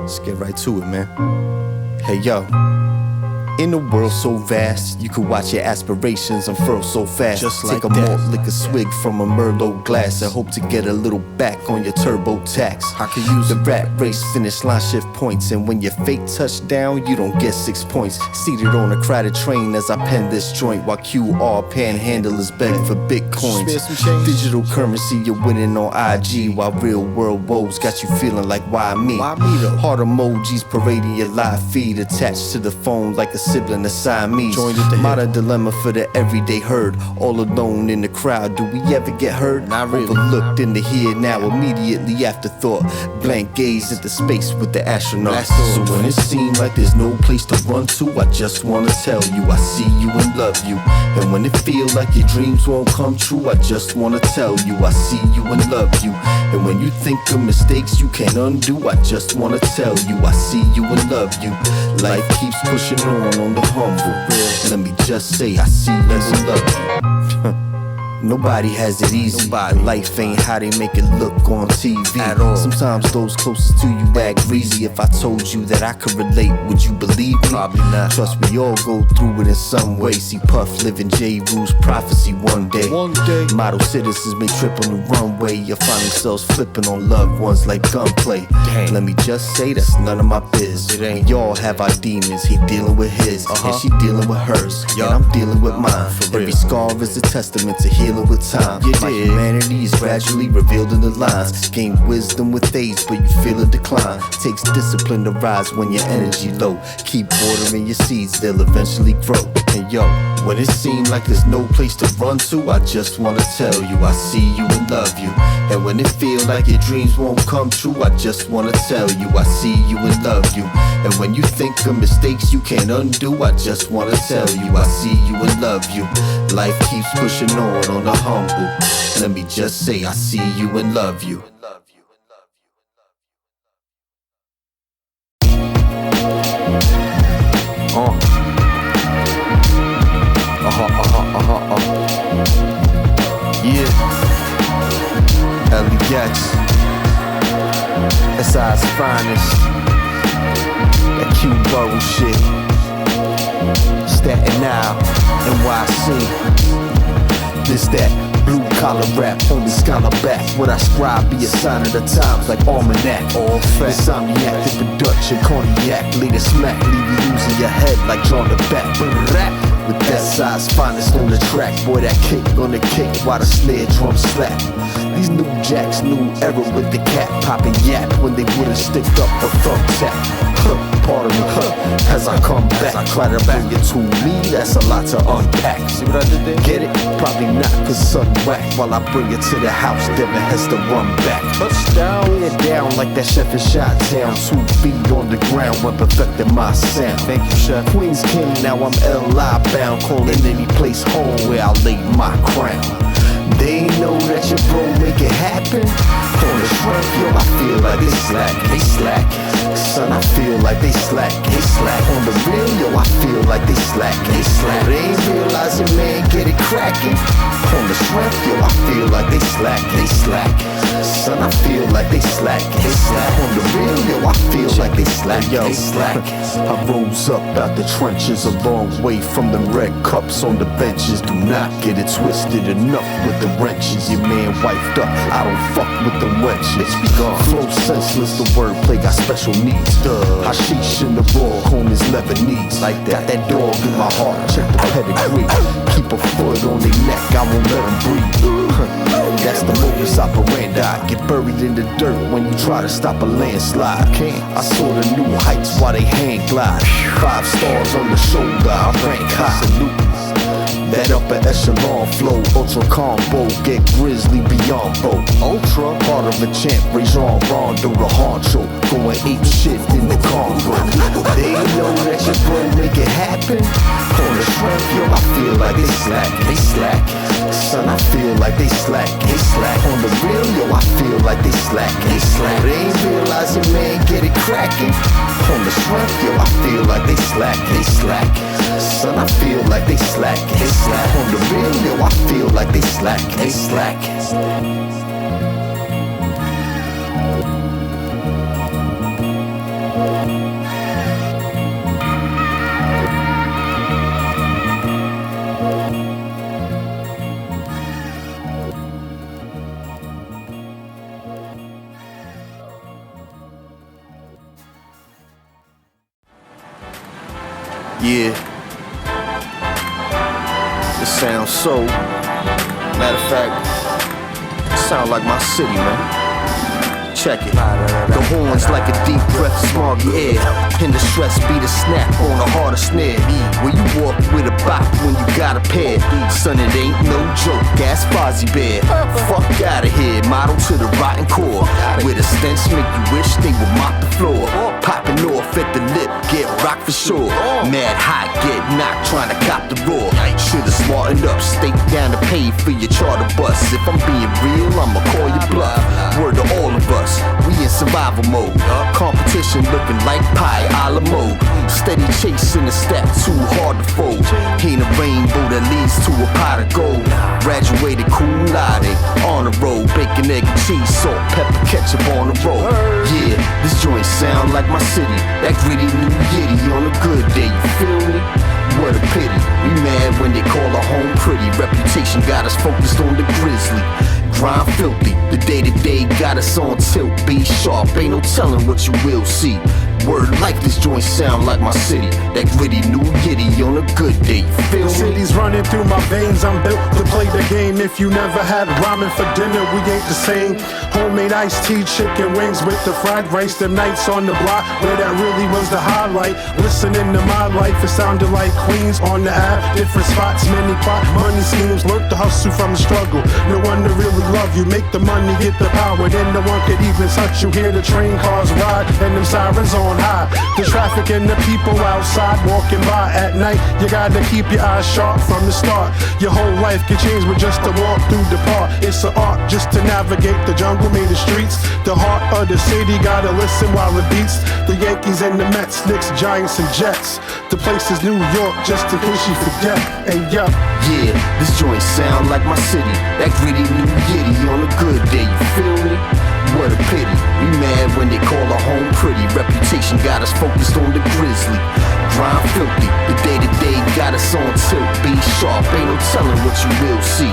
Let's get right to it, man. Hey, yo. In a world so vast, you could watch your aspirations unfurl so fast. Just like take a malt liquor swig from a Merlot glass and hope to get a little back on your turbo tax. I could use the rat race finish line shift points, and when your fake touchdown, you don't get 6 points. Seated on a crowded train as I pen this joint while QR panhandlers beg for bitcoins. Digital currency you're winning on IG, while real world woes got you feeling like why me? Heart emojis parading your live feed attached to the phone like a sibling to Siamese. Modern dilemma for the everyday herd. All alone in the crowd, do we ever get heard? Not really. Overlooked in the here now, immediately afterthought. Blank gaze into space with the astronauts. So when it seems like there's no place to run to, I just wanna tell you I see you and love you. And when it feels like your dreams won't come true, I just wanna tell you I see you and love you. And when you think of mistakes you can't undo, I just wanna tell you I see you and love you. Life keeps pushing on the humble. Let me just say I see you and love you. Nobody has it easy. Life ain't how they make it look on TV at all. Sometimes those closest to you act greasy. If I told you that I could relate, would you believe me? Probably not. Trust we all go through it in some way. See Puff living J. Rule's prophecy one day. Model citizens may trip on the runway. You'll find themselves flipping on loved ones like gunplay. Let me just say that's none of my biz. We all have our demons. He dealing with his, and she dealing with hers, and I'm dealing with mine. Every scar is a testament to healing with time. My humanity is gradually revealed in the lines. Gain wisdom with age, but you feel a decline. Takes discipline to rise when your energy low. Keep watering your seeds, they'll eventually grow. And yo, when it seems like there's no place to run to, I just wanna tell you I see you and love you. And when it feels like your dreams won't come true, I just wanna tell you I see you and love you. And when you think of mistakes you can't undo, I just wanna tell you I see you and love you. Life keeps pushing on the humble. Let me just say I see you and love you. Yeah, LEX, SI's finest. That cute borough shit. Staten Island, NYC. This that blue collar rap, homie scholar back. What I scribe be a sign of the times like almanac. All fat, insomniac, the production, cognac. Lay the smack, leave you losing your head like John the Bat. With that size finest on the track. Boy, that kick on the kick while the snare drum slap. These new jacks, new era with the cat popping yap when they wouldn't stick up a thumbtack. Pardon me, as I come back. Try to bring it to me, that's a lot to unpack. See what I did there? Get it? Probably not, cause something whack. While I bring it to the house, Devin has to run back. Touchdown, yeah, down like that chef in Chi-Town. 2 feet on the ground when perfecting my sound. Thank you, chef. Queens King, now I'm LI bound. Calling any place home where I lay my crown. They know that your bro make it happen. On the front, yo, I feel like they slack. Son, I feel like they slack. On the real, yo, I feel like they slack. They ain't realizing, man, get it cracking. On the strength, yo, I feel like they slack. Son, I feel like they slack. On the real, yo, I feel like they slack. I rose up out the trenches a long way from the red cups on the benches. Do not get it twisted, enough with the wrenches. Your man wifed up, I don't fuck with the wenches. Flow senseless, the wordplay got special needs. Hashish in the raw, home is Lebanese. Like that, got that dog in my heart, check the pedigree. Keep a foot on their neck, I won't let them breathe. That's the modus operandi. Get buried in the dirt when you try to stop a landslide. I saw the new heights while they hang glide. 5 stars on the shoulder, I rank high. Salute. That upper echelon flow, ultra combo, get grizzly beyond both. Ultra, part of a champ, Rajon Rondo, the honcho, going ape shit in the Congo. They know that your bro make it happen. On the strength, yo, I feel like they slack. Son, I feel like they slack. On the real, yo, I feel like they slack. They ain't realizing, man, get it cracking. On the strength, yo, I feel like they slack. Son, I feel like they slack. On the real, yo, I feel like they slack. Yeah. This sounds so. Matter of fact, it sound like my city, man. Check it. The horns like a deep breath, smoggy air. And the stress beat a snap on a harder snare. Where you walk with a bop when you got a pair. Son, it ain't no joke, gas Fozzie Bear. Fuck outta here, model to the rotten core. With a stench make you wish they would mop the floor. Popping off at the lip, get rocked for sure. Mad hot, get knocked, trying to cop the roar. Should've smartened up, stake down to pay for your charter bus. If I'm being real, I'ma call you bluff. Word to all of us, we in survival mode. Competition looking like pie a la mode. Steady chasing the step, too hard to fold. Ain't a rainbow that leads to a pot of gold. Graduated cum laude, on the road. Bacon, egg, and cheese, salt, pepper, ketchup on the road. Yeah, this joint sound like my city. That gritty new yitty on a good day, you feel me? What a pity, we mad when they call her home pretty. Reputation got us focused on the grizzly. Grind filthy, the day-to-day got us on tilt. Be sharp, ain't no telling what you will see. Word like this joint sound like my city. That gritty new yitty on a good day, you feel me? City's running through my veins, I'm built to play the game. If you never had ramen for dinner, we ain't the same. Homemade iced tea, chicken wings with the fried rice. Them nights on the block where that really was the highlight. Listening to my life, it sounded like Queens on the app. Different spots, many plot, money schemes. Learned to hustle from the struggle. No one to really love you, make the money, get the power. Then no one could even touch you. Hear the train cars ride and them sirens on high. The traffic and the people outside walking by at night. You gotta keep your eyes sharp from the start. Your whole life can change with just a walk through the park. It's an art just to navigate the jungle, made the streets. The heart of the city, gotta listen while it beats. The Yankees and the Mets, Knicks, Giants and Jets. The place is New York, just in case you forget. And yup. Yeah, this joint sound like my city. That gritty new yitty on a good day, you feel me? What a pity, we mad when they call her home pretty. Reputation got us focused on the grizzly. Grind filthy, the day-to-day got us on tilt. Be sharp, ain't no telling what you will see.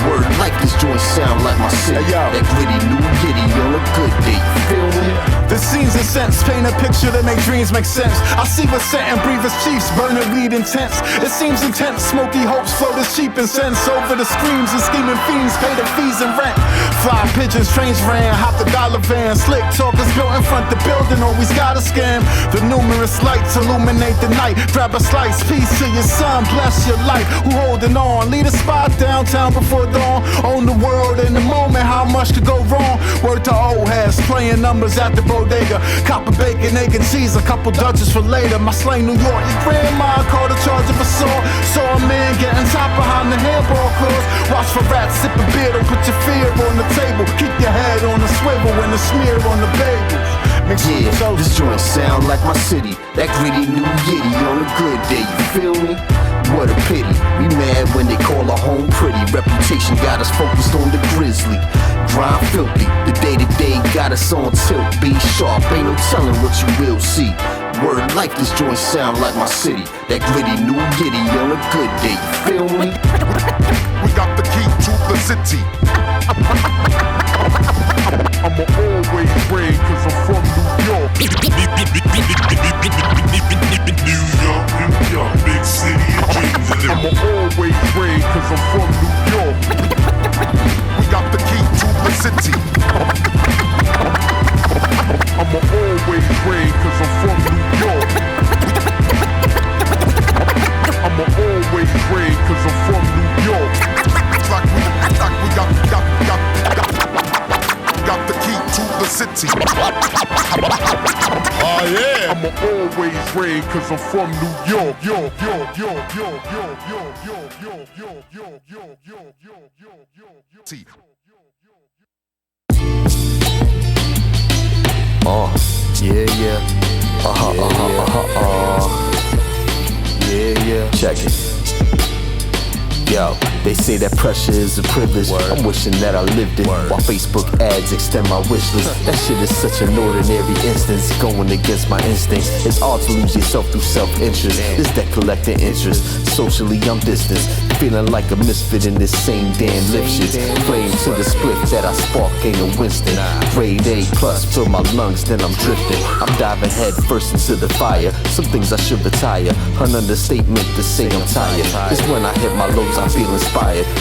Word like this joint sound like my city. That gritty new yitty on a good day, you feel me? The scenes and scents paint a picture that make dreams make sense. I see what's set and breathe as chiefs, burning weed intense. It seems intense, smoky hopes float as cheap incense. Over the screams and scheming fiends pay the fees and rent. Fly pigeons, trains ran, hop the dollar van. Slick talkers built in front the building, always got a scam. The numerous lights illuminate the night. Grab a slice, peace to your son, bless your life. Who holding on? Lead a spot downtown before dawn. Own the world in the moment, how much could go wrong? Word to old heads, playing numbers at the bodega. Copper bacon, egg and cheese, a couple Dutchess for later. My slay New York, your grandma called a charge of assault. Saw a man getting top behind the handball claws. Watch for rats, sip a beer, don't put your fear on the table. Keep your head on the swivel and the smear on the bagels. Yeah, this joint sound like my city. That gritty new yitty on a good day, you feel me? What a pity, we mad when they call her home pretty. Reputation got us focused on the grizzly. Grind filthy, the day-to-day got us on tilt. Be sharp, ain't no telling what you will see. Word like this joint sound like my city. That gritty new yitty on a good day, you feel me? We got the key to the city. I'ma always raid cause I'm from New York. New York, big city of dreams. I'ma always raid cause I'm from New York. We got the key to the city. I'ma always raid cause I'm from New York. I'ma always raid cause I'm from New York. Like we got the key to the city. Oh yeah. I'ma always raid cause I'm from New York. Yeah. Yeah. Check it. Yo, They say that pressure is a privilege. I'm wishing that I lived it. While Facebook ads extend my wish list. That shit is such an ordinary instance, going against my instincts. It's hard to lose yourself through self-interest. This that collecting interest. Socially I'm distant, feeling like a misfit in this same damn lip shit. Flame to the split that I spark ain't a Winston. Grade A plus, fill my lungs, then I'm drifting. I'm diving head first into the fire. Some things I should retire. An understatement to say I'm tired. It's when I hit my lows I feel inspired.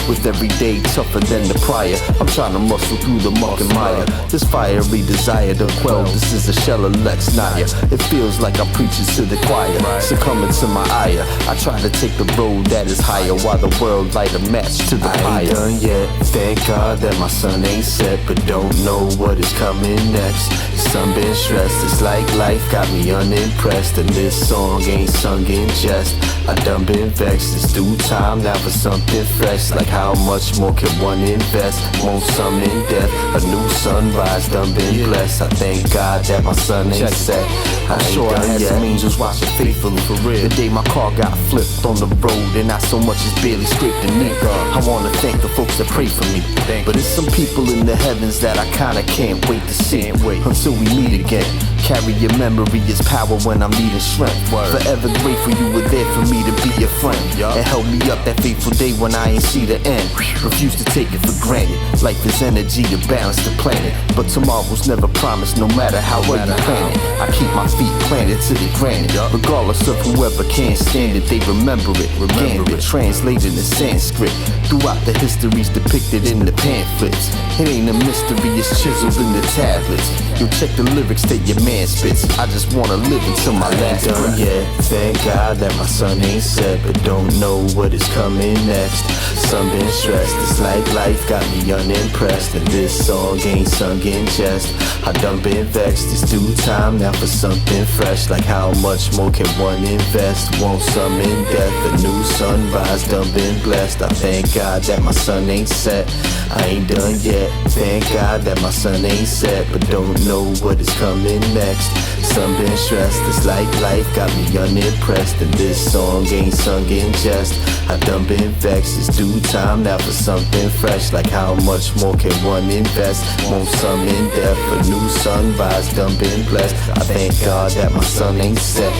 With every day tougher than the prior. I'm trying to muscle through the muck and mire. This fiery desire to quell. This is a shell of Lex Naya. It feels like I'm preaching to the choir. Succumbing to my ire. I try to take the road that is higher while the world light a match to the fire. I ain't done yet. Thank God that my sun ain't set, but don't know what is coming next. Sun been stressed. It's like life got me unimpressed, and this song ain't sung in jest. I done been vexed. It's due time now for something fresh. Like how much more can one invest? Won't summon death. A new sunrise done been blessed. I thank God that my sun ain't set. I'm sure I had some angels watching faithfully for real. The day my car got flipped on the road and not so much as barely scraped the knee. I wanna thank the folks that pray for me. But it's some people in the heavens that I kinda can't wait to see. Until we meet again. Carry your memory as power when I'm needing strength. Forever grateful you were there for me to be your friend. And held me up that fateful day when I ain't see the end. Refuse to take it for granted. Life is energy to balance the planet. But tomorrow's never promised no matter how well you plan it. I keep my feet planted to the granite. Regardless of whoever can't stand it, they remember it. Gambit translated in Sanskrit. Throughout the histories depicted in the pamphlets. It ain't a mystery, it's chiseled in the tablets. You'll check the lyrics that your man spits. I just wanna live until my last breath. Yeah, thank God that my sun ain't set, but don't know what is coming next. Sun been stressed, it's like life got me unimpressed, and this song ain't sung in jest. I done been vexed, it's due time now for something fresh. Like how much more can one invest? Won't summon death, a new sunrise done been blessed. I thank God that my sun ain't set. I ain't done yet. Thank God that my sun ain't set, but don't know what is coming next. Sun been stressed, it's like life got me unimpressed, and this song ain't sung in jest. I done been vexed, it's due time now for something fresh. Like how much more can one invest? Won't summon death, a new sunrise done been blessed. I thank God that my sun ain't set.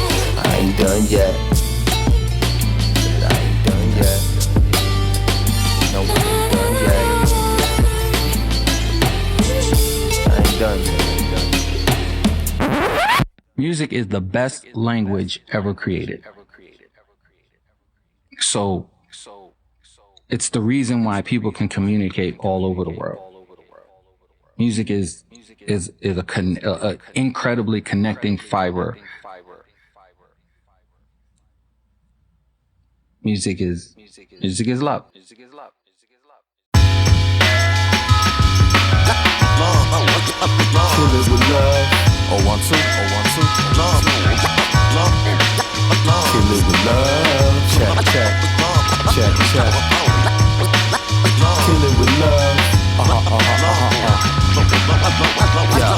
I ain't done yet. I ain't done yet. No, I ain't done yet. I ain't done yet. Music is the best language ever created. So it's the reason why people can communicate all over the world. Music is a incredibly connecting fiber. Music is love. Kill it with love. Oh, 1, 2, oh, 1, 2, love. Kill it with love. Check, check, check, check. Kill it with love. Yeah.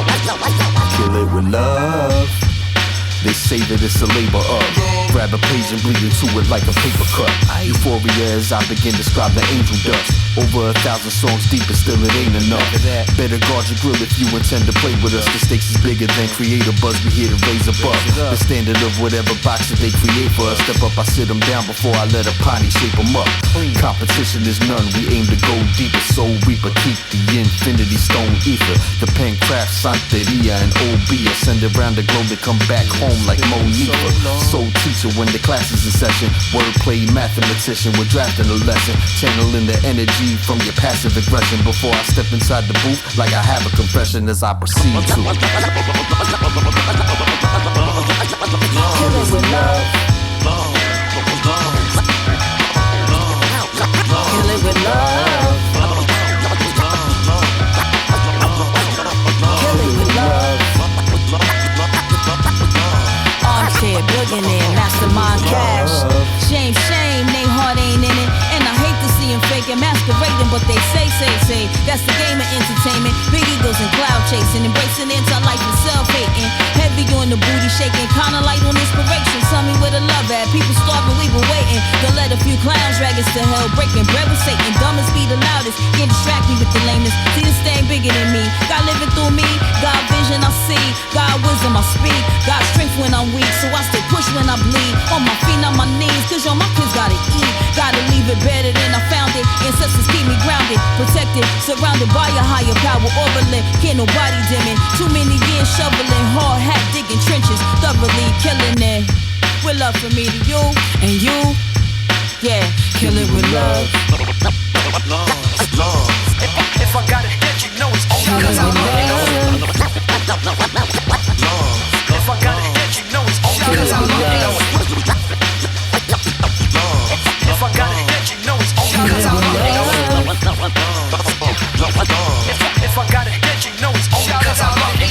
Kill it with love. They say that it's a labor of. Grab a page and bleed into it like a paper cut. Euphoria as I begin to describe the angel dust. Over 1,000 songs deep and still it ain't enough. Better guard your grill if you intend to play with us. The stakes is bigger than creator buzz. We here to raise above the standard of whatever box that they create for us. Step up, I sit them down before I let Apani shape them up. Competition is none, we aim to go deeper. Soul reaper, keep the infinity stone ether. The pen craft, Santeria and OB. I send it round the globe to come back home like Monifa. Soul teacher when the class is in session. Wordplay mathematician, we're drafting a lesson. Channeling the energy from your passive aggression. Before I step inside the booth, like I have a confession as I proceed to kill it with love. Kill it with love. Kill it with love. Armchair, billionaire, mastermind cash. Shame, they heart ain't in it. And I hate to see them faking, masquerading, but they say. That's the game of entertainment. Big egos and cloud chasing, embracing anti-life and self-hating. Heavy on the booty shaking, kinda light on inspiration. Tell me where the love at. People starving, we been waiting. Don't let a few clowns drag us to hell. Breaking bread with Satan, dumbest be the loudest. Can't distract me with the lameness. See this thing bigger than me. God living through me. God vision I see. God wisdom I speak. God strength when I'm weak. So I still push when I bleed. On my feet, on my knees. Cause yo, my kids gotta eat. Gotta leave it better than I found it. Ancestors keep me grounded, protected, surrounded by a higher power. Overlit, can't nobody dim it. Too many years shoveling, hard hat digging trenches, thoroughly killing it. With love from me to you and you, yeah, kill it with love. Love. If I got a hit, you know it's all because I love it. Love. If I got a hit, you know it's all because I love it. If I got a hit, you know it's all because I love it. If I got a hit, you know it's all because I love it.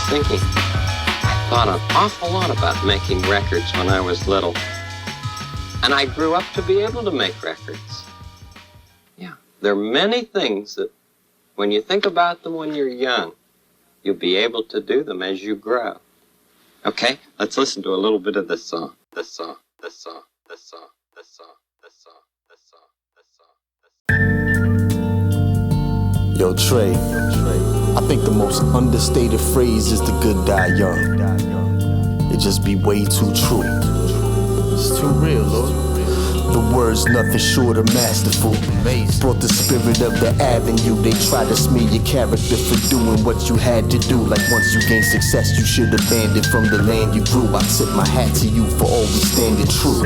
Thinking. I thought an awful lot about making records when I was little. And I grew up to be able to make records. Yeah, there are many things that when you think about them when you're young, you'll be able to do them as you grow. Okay, let's listen to a little bit of this song. This song, this song, this song, this song, this song, this song, this song. Yo, Tre, I think the most understated phrase is the good die young. It just be way too true. It's too real, Lord. The words nothing short of masterful. Brought the spirit of the avenue. They try to smear your character for doing what you had to do. Like once you gain success, you should abandon from the land you grew. I tip my hat to you for always standing true.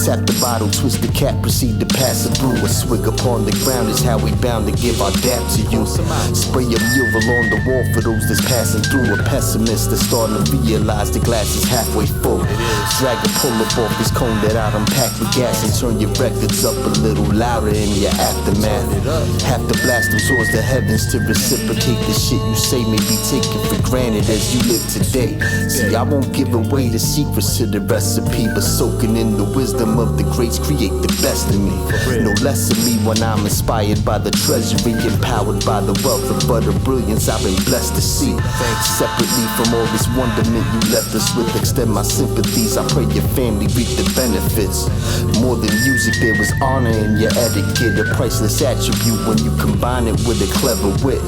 Tap the bottle, twist the cap, proceed to pass a brew. A swig upon the ground is how we bound to give our dap to you. Spray a mural on the wall for those that's passing through. A pessimist that's starting to realize the glass is halfway full. Drag a pull up off this cone that I done packed with gas and turn your records up a little louder in your aftermath. Have to blast them towards the heavens to reciprocate the shit you say may be taken for granted as you live today. See, I won't give away the secrets to the recipe, but soaking in the wisdom of the greats create the best of me. No less of me when I'm inspired by the treasury, empowered by the wealth of utter brilliance I've been blessed to see. Separately from all this wonderment you left us with, extend my sympathies. I pray your family reap the benefits. More than music, there was honor in your etiquette, a priceless attribute when you combine it with a clever wit.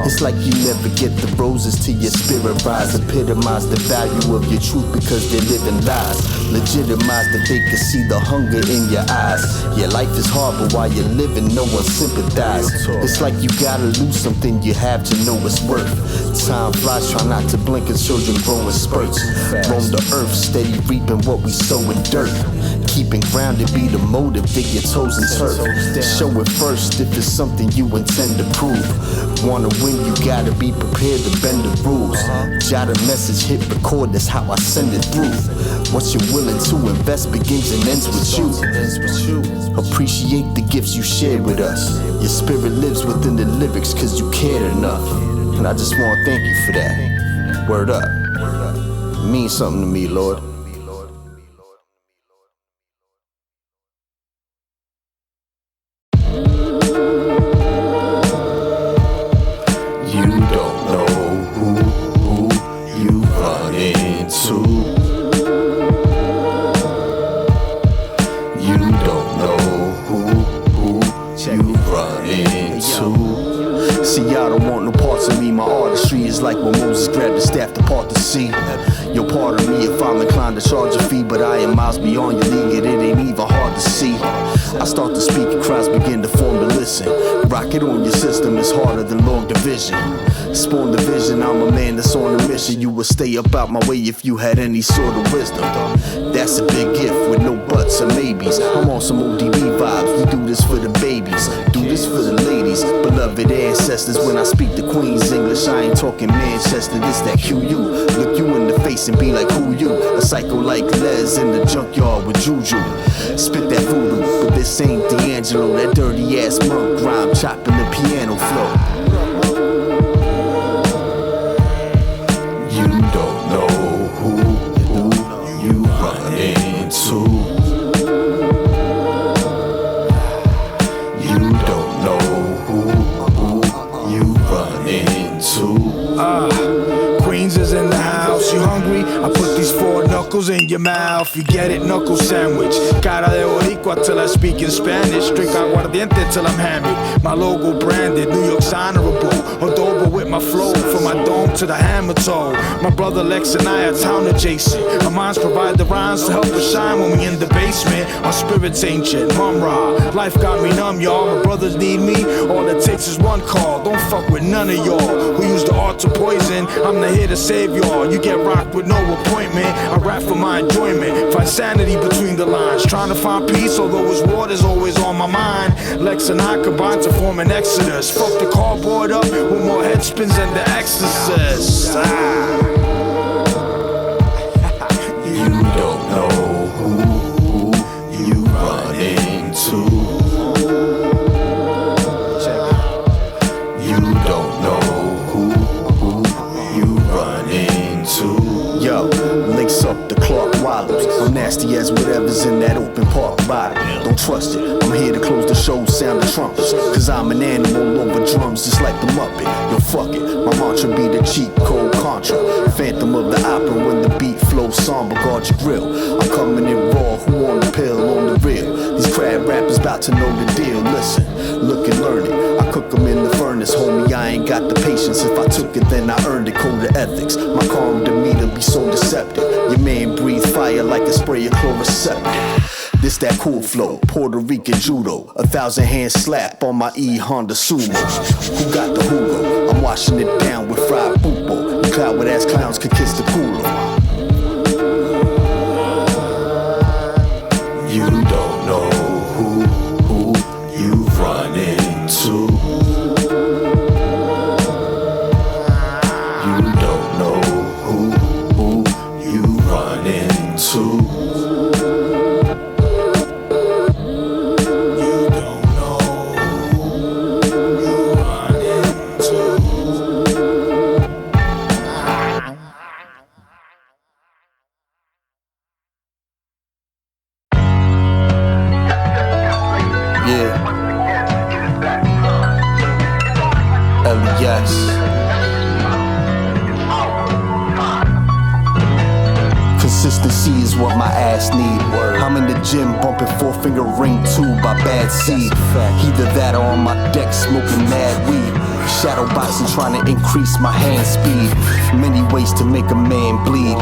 It's like you never get the roses till your spirit rise. Epitomize the value of your truth because they're living lies. Legitimize that they can see the hunger in your eyes. Your life is hard, but while you're living, no one sympathize. It's like you gotta lose something you have to know its worth. Time flies, try not to blink as children grow in spurts. Roam the earth, steady reaping what we sow in dirt. Keeping grounded be the motive, dig your toes in turf. Show it first if it's something you intend to prove. Wanna win, you gotta be prepared to bend the rules. Jot a message, hit record, that's how I send it through. What you're willing to invest begins and ends with you. Appreciate the gifts you share with us. Your spirit lives within the lyrics cause you cared enough. And I just wanna thank you for that. Word up. It means something to me, Lord. Like when Moses grabbed the staff to part the sea. You're part of me if I'm inclined to charge a fee, but I am miles beyond your league and it ain't even hard to see. I start to speak and crowds begin to form to listen. Rocket on your system is harder than long division. Spawn the vision, I'm a man that's on a mission. You would stay up out my way if you had any sort of wisdom. That's a big gift with no buts or maybes. I'm on some ODB vibes, we do this for the babies. Do this for the ladies, beloved ancestors. When I speak the Queen's English, I ain't talking Manchester. This that QU. Look you in the face and be like, who you? A psycho like Les in the junkyard with Juju. Spit that voodoo, but this ain't D'Angelo. That dirty ass monk rhyme chopping the piano flow. You don't know who you run into. You don't know who you run into. Queens is in the house, you hungry? I put these 4 knuckles in your mouth. You get it, knuckle sandwich. Cara de boricua till I speak in Spanish. Drink aguardiente till I'm hammered. My logo branded, New York's honorable. Adobo with my flow, from my dome to the hammer toe. My brother Lex and I are town adjacent. Our minds provide the rhymes to help us shine when we in the basement. Our spirits ancient, mum-ra. Life got me numb, y'all. My brothers need me. All it takes is one call. Don't fuck with none of y'all who use the art to poison. I'm not here to save y'all. You get rocked with no appointment. I rap for my enjoyment. Find sanity between the lines. Trying to find peace, although his water's always on my mind. Lex and I combine to form an exodus. Fuck the cardboard up with more head spins than the Exorcist. You don't know who you run into. You don't know who you run into. Yo, links up the Clark Wallows. I'm nasty as whatever's in that open park bottle. Don't trust it. I'm here to close the show, sound the trumpets. Cause I'm an animal over drums just like the Muppet. Yo, fuck it. My mantra be the cheat code Contra. Phantom of the opera when the beat flows somber, guard your grill. I'm coming in raw, who on the pill, on the real. These crab rappers bout to know the deal. Listen, look and learn it. I cook them in the furnace, homie, I ain't got the patience. If I took it, then I earned it, code of ethics. My calm demeanor be so deceptive. Your man breathe fire like a spray of chloroceptive. This that cool flow, Puerto Rican judo. 1,000 hand slap on my Honda Sumo. Who got the Hugo? I'm washing it down with fried poopo. You cloud with ass clowns could kiss the cooler. You don't know who you run into. You don't know who you run into. LEX. Consistency is what my ass need. I'm in the gym bumping 4-finger ring 2 by Bad Seed. Either that or on my deck smoking mad weed. Shadow boxing trying to increase my hand speed. Many ways to make a man bleed,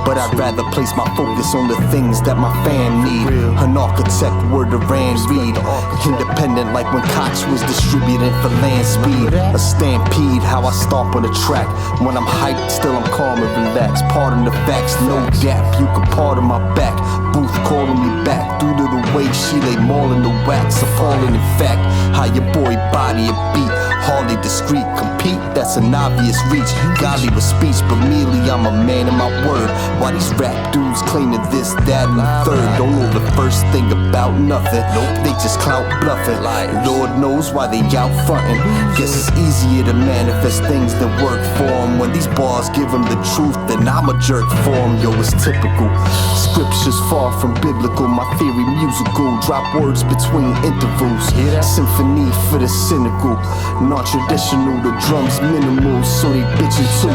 but I'd rather place my focus on the things that my fam need. An architect, word of Rand Reed. Independent like when Koch was distributing for land speed. A stampede, how I stomp on the track. When I'm hyped, still I'm calm and relaxed. Pardon the facts, no gap, you can pardon my back. Booth calling me back due to the way Shile mauling the wax. Appalling in fact, how your boy body a beat. Hardly discreet, compete, that's an obvious reach. Godly with speech, but merely I'm a man of my word. Why these rap dudes claiming this, that, and the third? Don't know the first thing about nothing. They just clout bluffing. Lord knows why they out frontin'. Guess it's easier to manifest things than work for them. When these bars give them the truth, then I'm a jerk for them. Yo, it's typical. Scriptures far from biblical, my theory musical. Drop words between intervals. Symphony for the cynical. Non-traditional, the drums minimal, so they bitchin' too.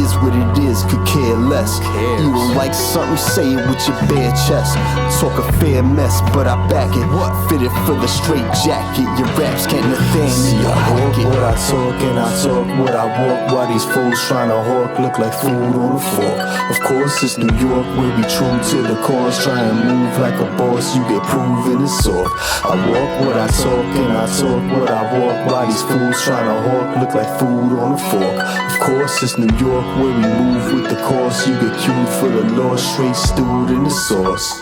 Is what it is, could care less. You don't like something, say it with your bare chest. Talk a fair mess, but I back it. Fitted for the straight jacket. Your raps can't Nathaniel. I walk what I talk and I talk what I walk. While these fools tryna hawk look like food on a fork. Of course it's New York, we'll be true to the cause. Try and move like a boss, you get proven it's soft. I walk what I talk and I talk what I walk. While these fools tryna hawk look like food on a fork. Of course it's New York where we move with the course. You get cued for the law, straight stewed in the sauce.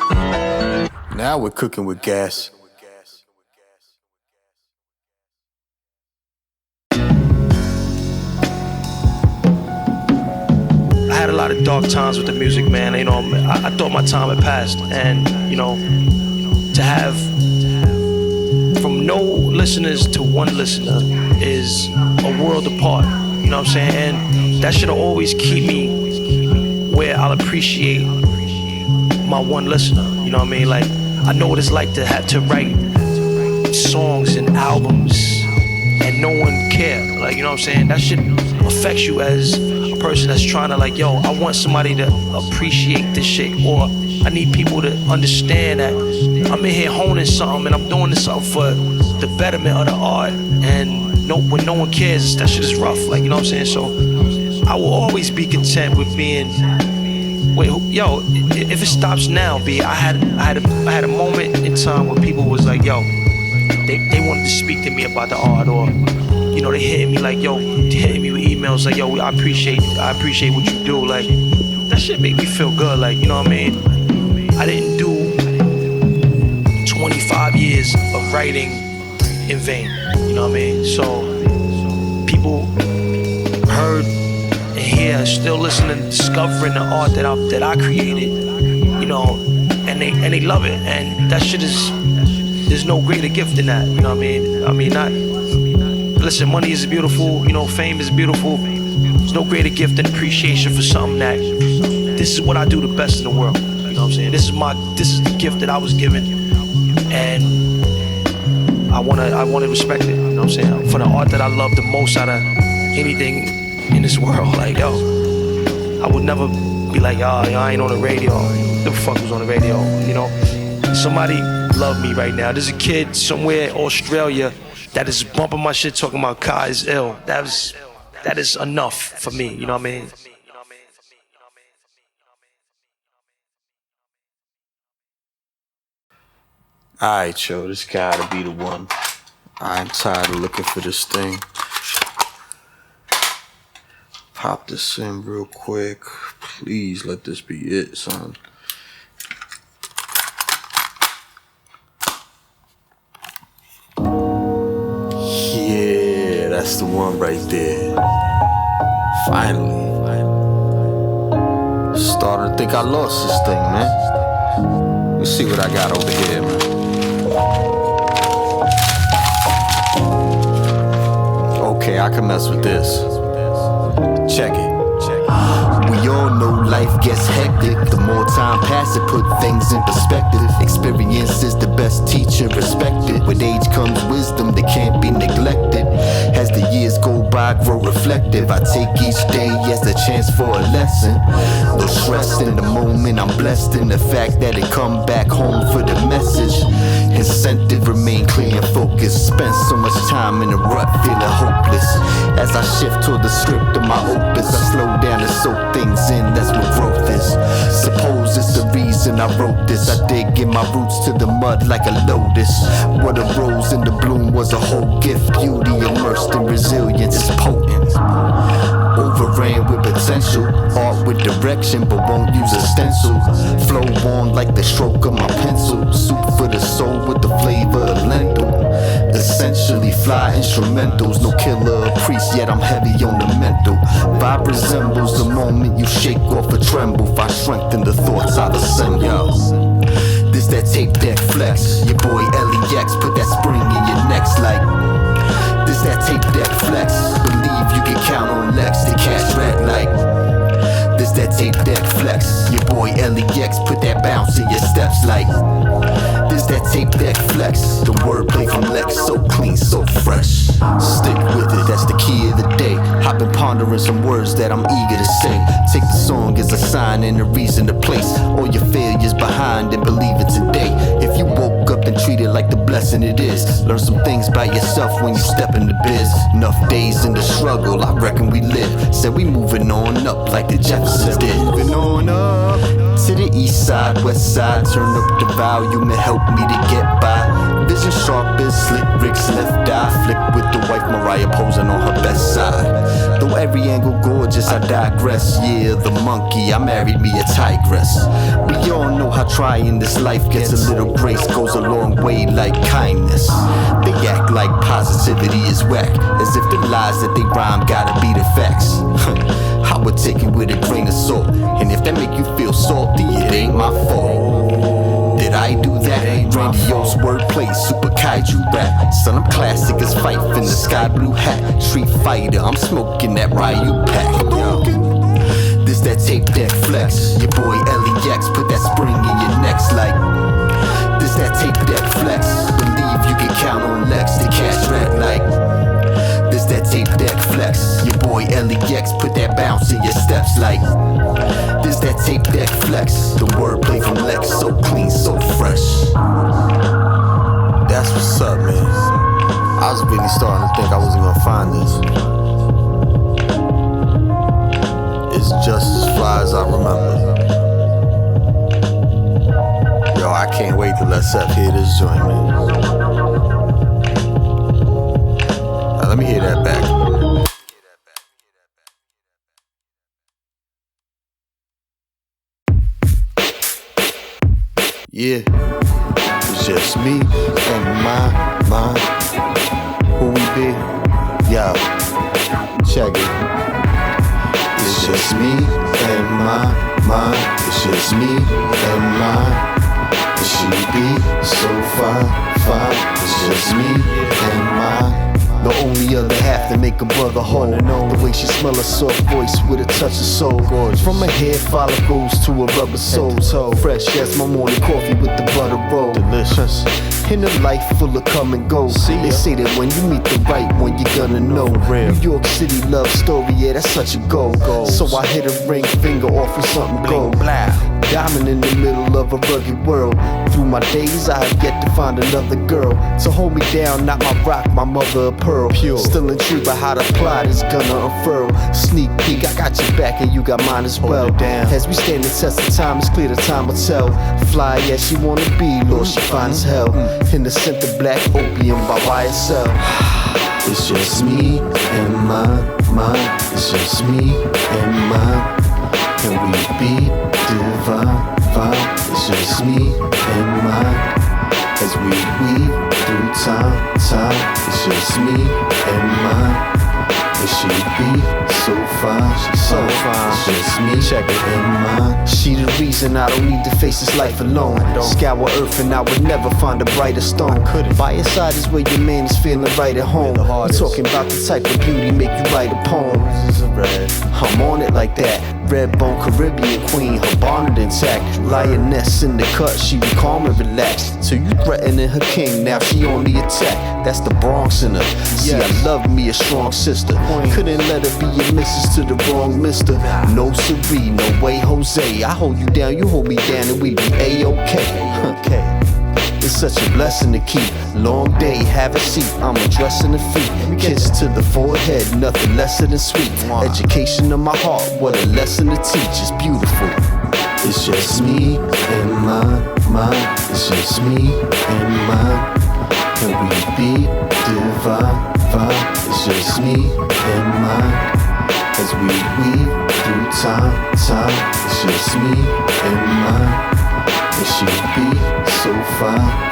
Now we're cooking with gas. had a lot of dark times with the music, man. You know, I thought my time had passed, and you know, to have from no listeners to one listener is a world apart. You know what I'm saying? And that should always keep me where I'll appreciate my one listener. You know what I mean? Like, I know what it's like to have to write songs and albums and no one care. Like, you know what I'm saying? That shit affects you as a person that's trying to, like, yo, I want somebody to appreciate this shit, or I need people to understand that I'm in here honing something and I'm doing this something for the betterment of the art. And when no one cares, that shit is rough. Like, you know what I'm saying? So I will always be content with being. Yo, if it stops now, I had a moment in time where people was like, yo, they wanted to speak to me about the art, or you know, they hitting me like, yo, hitting me with emails like, yo, I appreciate what you do. Like, that shit make me feel good. Like, you know what I mean? I didn't do 25 years of writing in vain. You know what I mean? So people heard and hear, still listening, discovering the art that I created. You know, and they love it, and that shit is. There's no greater gift than that, you know what I mean? Listen, money is beautiful, you know, fame is beautiful. There's no greater gift than appreciation for something that, this is what I do the best in the world, you know what I'm saying? This is the gift that I was given, and I wanna respect it, you know what I'm saying? For the art that I love the most out of anything in this world, like, yo, I would never be like, yo, I ain't on the radio. Who the fuck was on the radio, you know? Somebody love me right now. There's a kid somewhere in Australia that is bumping my shit talking about Kai is ill. That is enough for me, you know what I mean? Alright, yo, this gotta be the one. I'm tired of looking for this thing. Pop this in real quick. Please let this be it, son. Yeah, that's the one right there. Finally. Starting to think I lost this thing, man. Let's see what I got over here, man. Okay, I can mess with this. Check it. We all know life gets hectic. The more time passes, put things in perspective. Experience is the best teacher, respected. With age comes wisdom that can't be neglected. As the years go by, grow reflective. I take each day as a chance for a lesson. No stress in the moment, I'm blessed in the fact that it come back home for the message. Incentive, remain clear and focused. Spend so much time in a rut, feeling hopeless. As I shift toward the script of my opus, I slow down and soak things in, that's what growth is. Suppose it's the reason I wrote this. I dig in my roots to the mud like a lotus. What a rose in the bloom was a whole gift. Beauty immersed in resilience is potent. Overran with potential, art with direction, but won't use a stencil. Flow on like the stroke of my pencil. Soup for the soul with the flavor of lentil. Essentially fly instrumentals, no killer or priest, yet I'm heavy on the mental. Vibe resembles the moment you shake off a tremble. If I strengthen the thoughts I'll assemble. This that tape deck flex. Your boy LEX put that spring in your necks like. This that tape deck flex. Believe you can count on LEX to catch red like. This that tape deck flex. Your boy LEX put that bounce in your steps like. This that tape deck flex. The wordplay from LEX so clean, so fresh. Stick with it, that's the key of the day. I've been pondering some words that I'm eager to say. Take the song as a sign and a reason to place all your failures behind and believe it today. If you woke up and treat it like the blessing it is, learn some things by yourself when you step in the biz. Enough days in the struggle, I reckon we live. Said we moving on up like the Jeffersons did. Moving on up to the east side, west side. Turn up the volume and help me to get by. Vision sharp as slick Rick's left eye. Flick with the wife Mariah posing on her best side. Though every angle gorgeous, I digress. Yeah, the monkey, I married me a tigress. We all know how trying this life gets. A little grace goes a long way like kindness. They act like positivity is whack, as if the lies that they rhyme gotta be the facts. I would take it with a grain of salt. And if that make you feel salty, it ain't my fault. Did I do that? Grandiose wordplay, super kaiju rap. Son, I'm classic as Fife in the sky blue hat. Street Fighter, I'm smoking that Ryu pack. Yo. This that tape deck flex. Your boy LEX, put that spring in your necks like. This that tape deck flex. Believe you can count on Lex to cash rent like. This that tape deck flex. Your boy LEX, put that bounce in your steps like. This that tape deck flex. The wordplay from Lex, so clean, so fresh. That's what's up, man. I was really starting to think I wasn't gonna find this. It's just as fly as I remember. Yo, I can't wait to let Seth hear this joint, man. Now, let me hear that back. Yeah, it's just me and my mind. Who we be? Yo, check it. It's just me and my mind. It's just me and mine. It should be so fine, fine. It's just me and mine. The only other half to make a brother whole. The way she smell a soft voice with a touch of soul. From her hair follicles to a rubber sole. Fresh as my morning coffee with the butter roll. Delicious. In a life full of come and go. They say that when you meet the right one, you're gonna know. New York City love story, yeah, that's such a goal. So I hit a ring finger off with something gold. Diamond in the middle of a rugged world. Through my days, I have yet to find another girl to hold me down, not my rock, my mother of pearl. Pure. Still intrigued by how the plot is gonna unfurl. Sneak peek, I got your back and you got mine as well. As we stand the test of time, it's clear the time will tell. Fly as she wanna be, Lord, she fine as hell. In the center, black opium by YSL. It's just me and mine. It's just me and mine. Can we be divine? It's just me and mine. As we weave through time. It's just me and mine. It should be so fine, It's just me, check it in mine. She the reason I don't need to face this life alone. Scour earth and I would never find a brighter stone. By your side is where your man is feeling right at home. I'm talking about the type of beauty make you write a poem. I'm on it like that. Red bone Caribbean queen, her bonnet intact. Lioness in the cut, she be calm and relaxed. So you threatening her king, now she on the attack. That's the Bronx in her. See, I love me a strong sister. Couldn't let her be your missus to the wrong mister. No siree, no way Jose. I hold you down, you hold me down, and we be A-OK. It's such a blessing to keep. Long day, have a seat, I'm addressing the feet. Kiss to the forehead, nothing lesser than sweet. Education of my heart, what a lesson to teach. It's beautiful. It's just me and mine. It's just me and mine. Can we be divine? It's just me and mine. As we weave through time. It's just me and mine. It should be so fine.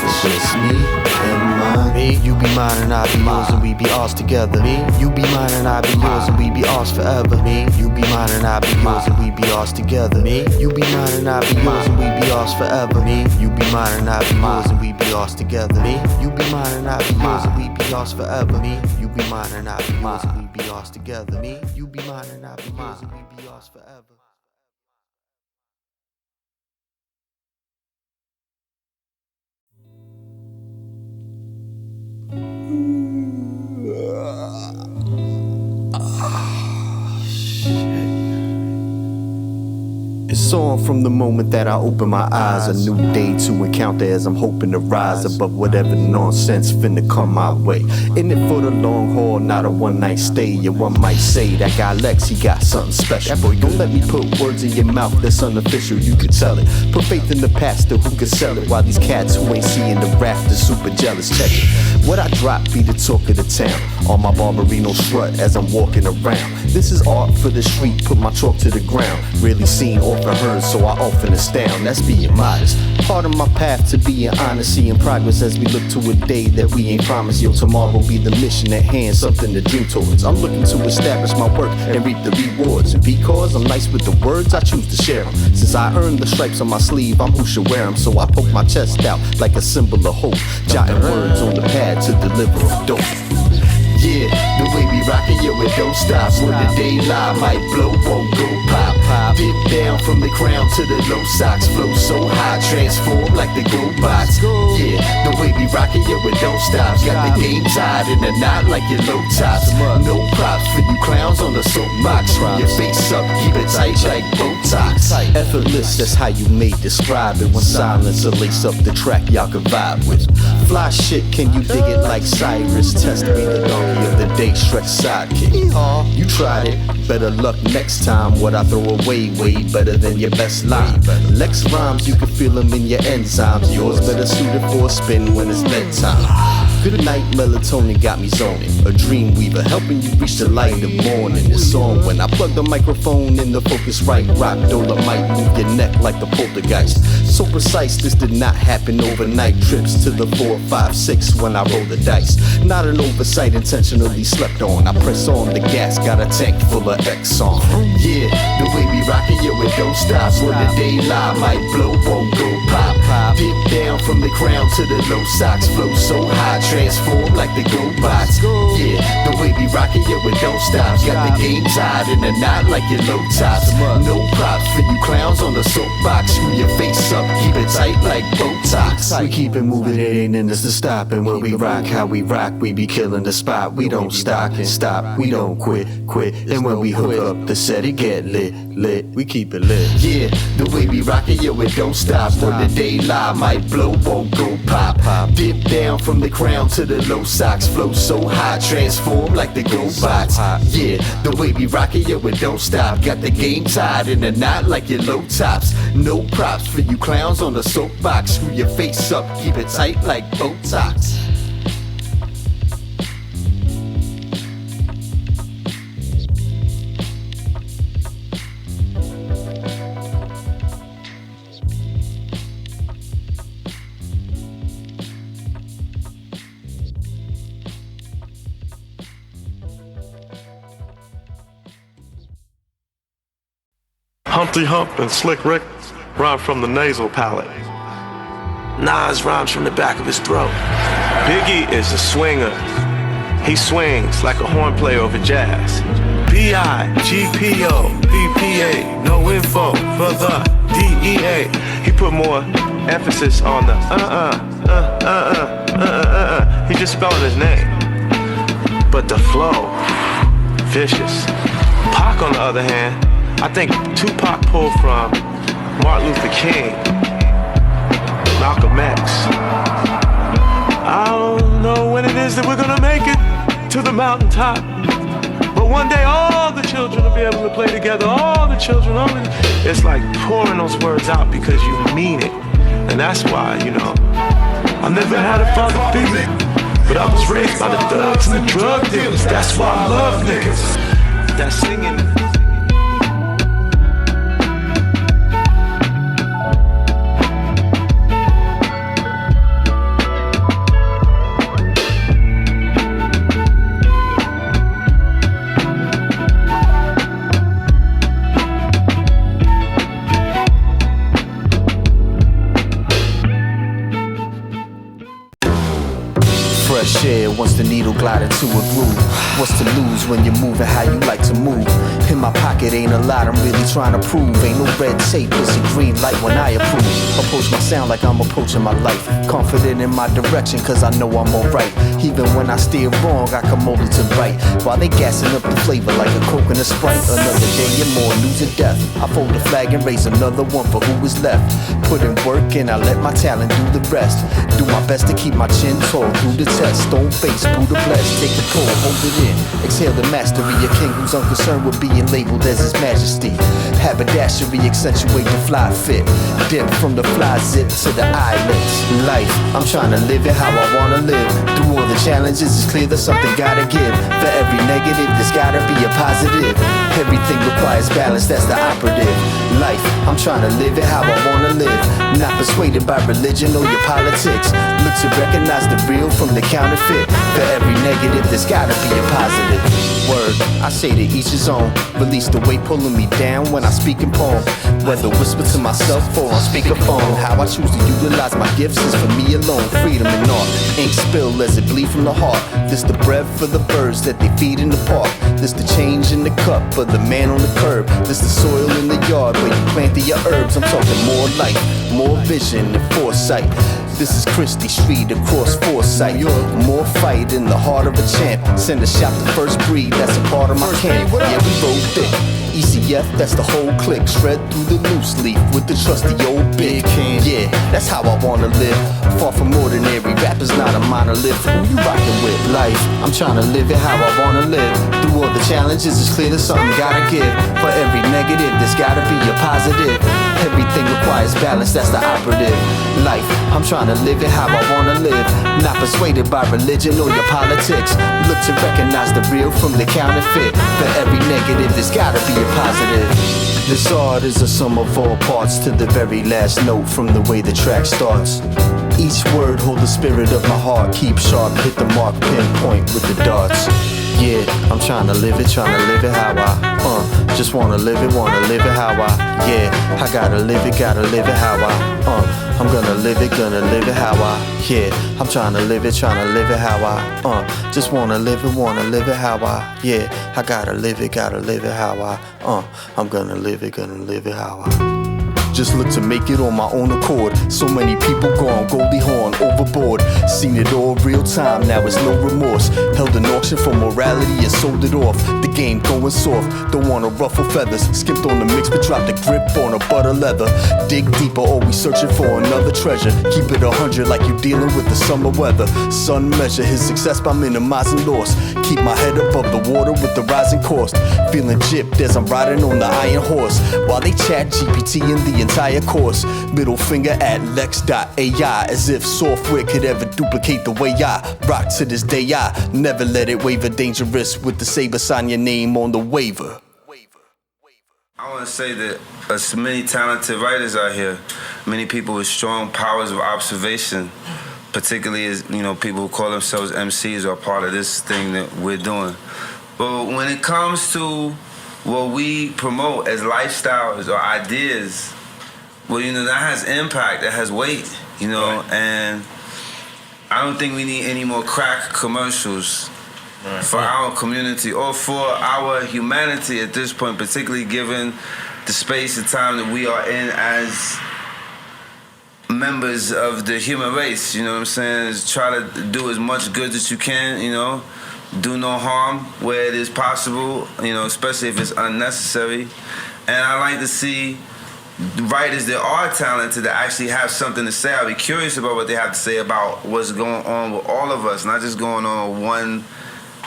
It's just me and mine. Me, you be mine and I be yours and we be ours together. Me, you be mine and I be yours and we be ours forever. Me, you be mine and I be yours and we be ours together. Me, you be mine and I be yours and we be ours forever. Me, you be mine and I be yours and we be ours together. Me, you be mine and I be yours and we be ours forever. Me, you be mine and I be yours and we be ours together. Me, you be mine and I be yours and we be ours forever. It's on from the moment that I open my eyes. A new day to encounter as I'm hoping to rise above whatever nonsense finna come my way. In it for the long haul, not a one night stay. Yeah, one might say that guy Lex, he got something special. Boy, don't let me put words in your mouth that's unofficial, you could tell it. Put faith in the pastor who could sell it, while these cats who ain't seeing the rafters super jealous. Check it. What I drop be the talk of the town. On my Barbarino strut as I'm walking around. This is art for the street, put my chalk to the ground. Really seen, often heard, so I often astound. That's being modest. Part of my path to being honest, seeing progress as we look to a day that we ain't promised. Yo, tomorrow be the mission at hand, something to dream towards. I'm looking to establish my work and reap the rewards. And because I'm nice with the words, I choose to share them. Since I earned the stripes on my sleeve, I'm who should wear them. So I poke my chest out like a symbol of hope, jotting words on the pad to deliver a dope. Yeah, the way we rockin', yo, it don't stop. When the daylight might blow, won't go pop. Dip down from the crown to the low socks. Flow so high, transform like the GoBots. Yeah, the way we rockin', yo, it don't stop. Got the game tied in a knot like your low tops. No props for you clowns on the soapbox. Screw your face up, keep it tight like Botox. Effortless, that's how you may describe it. When Silensir lace up the track, y'all can vibe with. Fly shit, can you dig it like Cyrus? Test me the donkey of the day, Shrek sidekick. You tried it, better luck next time. What I throw away, way better than your best line. LEX rhymes, you can feel them in your enzymes. Yours better suited for a spin when it's bedtime. Good night, melatonin got me zoning. A dream weaver, helping you reach the light in the morning. This song when I plug the microphone in the focus right. Rock Dolomite, move your neck like the poltergeist. So precise, this did not happen overnight. Trips to the 4, 5, 6 when I roll the dice. Not an oversight, intentionally slept on. I press on the gas, got a tank full of X on. Yeah, the way we rockin', yo, it don't stop. When the daylight might blow, won't go pop. Dip down from the crown to the low socks. Flow so high, transform like the GoBots. Yeah, the way we rockin', yo, it don't stop. Got the game tied in a knot like your low tops. No props for you clowns on the soapbox. Screw your face up, keep it tight like Botox. We keep it moving, it ain't in us to stop. And when we rock, how we rock, we be killing the spot. We don't stop and stop, we don't quit. And when we hook up the set, it get lit. We keep it lit. Yeah, the way we rockin', yo, it don't stop. When the daylight might blow, won't go pop. Dip down from the crown to the low socks. Flow so high, transform like the GoBots. Yeah, the way we rockin', yo, it don't stop. Got the game tied in a knot like your low tops. No props for you clowns on the soapbox. Screw your face up, keep it tight like Botox. Humpty Hump and Slick Rick rhyme from the nasal palate. Nas rhymes from the back of his throat. Biggie is a swinger. He swings like a horn player over jazz. B-I-G-P-O, B-P-A, no info for the D-E-A. He put more emphasis on the He just spelling his name. But the flow, vicious. Pac, on the other hand, I think Tupac pulled from Martin Luther King, Malcolm X. I don't know when it is that we're gonna make it to the mountaintop, but one day all the children will be able to play together, all the children, it's like pouring those words out because you mean it. And that's why, you know, I never had a father figure, but I was raised by the thugs and the drug dealers. That's why I love niggas. That singing. Fresh air once the needle glide into a groove. What's to lose when you're moving how you like to move? In my pocket ain't a lot I'm really trying to prove. Ain't no red tape, it's a green light when I approve. Approach my sound like I'm approaching my life. Confident in my direction cause I know I'm alright. Even when I steer wrong I come over to right. While they gassing up the flavor like a Coke and a Sprite. Another day and more news and death. I fold the flag and raise another one for who is left. Put in work and I let my talent do the rest. Do my best to keep my chin tall through the test. Stone face, Buddha bless, take the pull, hold it in. Exhale the mastery, a king who's unconcerned with being labeled as his majesty. Haberdashery, accentuate the fly fit. Dip from the fly zip to the eyelids. Life, I'm trying to live it how I wanna live. Through all the challenges, it's clear that something gotta give. For every negative, there's gotta be a positive. Everything requires balance, that's the operative. Life, I'm trying to live it how I wanna live. Not persuaded by religion or your politics. Look to recognize the real from the counterfeit. For every negative, there's gotta be a positive. Word, I say to each his own. Release the weight pulling me down when I speak in poem. Whether whisper to myself or on speakerphone. How I choose to utilize my gifts is for me alone. Freedom and art, ink spill as it bleed from the heart. This the bread for the birds that they feed in the park. This the change in the cup for the man on the curb. This the soil in the yard where you planted your herbs. I'm talking more light, more vision and foresight. This is Christie Street across Foresight. More fight in the heart of a champ. Send a shot to first breed, that's a part of my camp. Yeah, we roll thick. ECF, that's the whole clique. Shred through the loose leaf with the trusty old big can. Yeah, that's how I wanna live. Far from ordinary, rap is not a monolith. Who you rockin' with? Life, I'm trying to live it how I wanna live. Through all the challenges, it's clear that something gotta give. For every negative, there's gotta be a positive. Everything requires balance, that's the operative. Life, I'm trying to live it how I wanna live. Not persuaded by religion or your politics. Look to recognize the real from the counterfeit. For every negative, there's gotta be a positive. This art is a sum of all parts to the very last note from the way the track starts. Each word hold the spirit of my heart. Keep sharp, hit the mark, pinpoint with the darts. Yeah, I'm trying to live it how I, just wanna live it how I, yeah, I gotta live it how I, I'm gonna live it how I, yeah, I'm trying to live it how I, just wanna live it how I, yeah, I gotta live it how I, I'm gonna live it how I. Just look to make it on my own accord. So many people gone, Goldie Hawn overboard. Seen it all real time, now it's no remorse. Held an auction for morality and sold it off. The game going soft, don't wanna ruffle feathers. Skipped on the mix but dropped the grip on a butter leather. Dig deeper, always searching for another treasure. Keep it 100 like you dealing with the summer weather. Sun measure his success by minimizing loss. Keep my head above the water with the rising cost. Feeling gypped as I'm riding on the iron horse. While they chat GPT in the entire course. Middle finger at LEX.ai. As if software could ever duplicate the way I rock to this day. I never let it waver. Dangerous with the saber, sign your name on the waiver. I want to say that there's many talented writers out here. Many people with strong powers of observation. Particularly as, you know, people who call themselves MCs are part of this thing that we're doing. But when it comes to what we promote as lifestyles or ideas, well, you know, that has impact, that has weight, you know, right. And I don't think we need any more crack commercials for our community or for our humanity at this point, particularly given the space and time that we are in as members of the human race, you know what I'm saying? Is try to do as much good as you can, you know, do no harm where it is possible, you know, especially if it's unnecessary. And I like to see writers that are talented that actually have something to say. I'll be curious about what they have to say about what's going on with all of us, not just going on with one,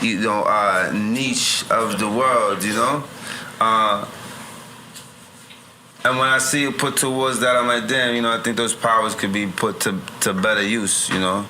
you know, niche of the world, you know? And when I see it put towards that, I'm like, damn, you know, I think those powers could be put to better use, you know?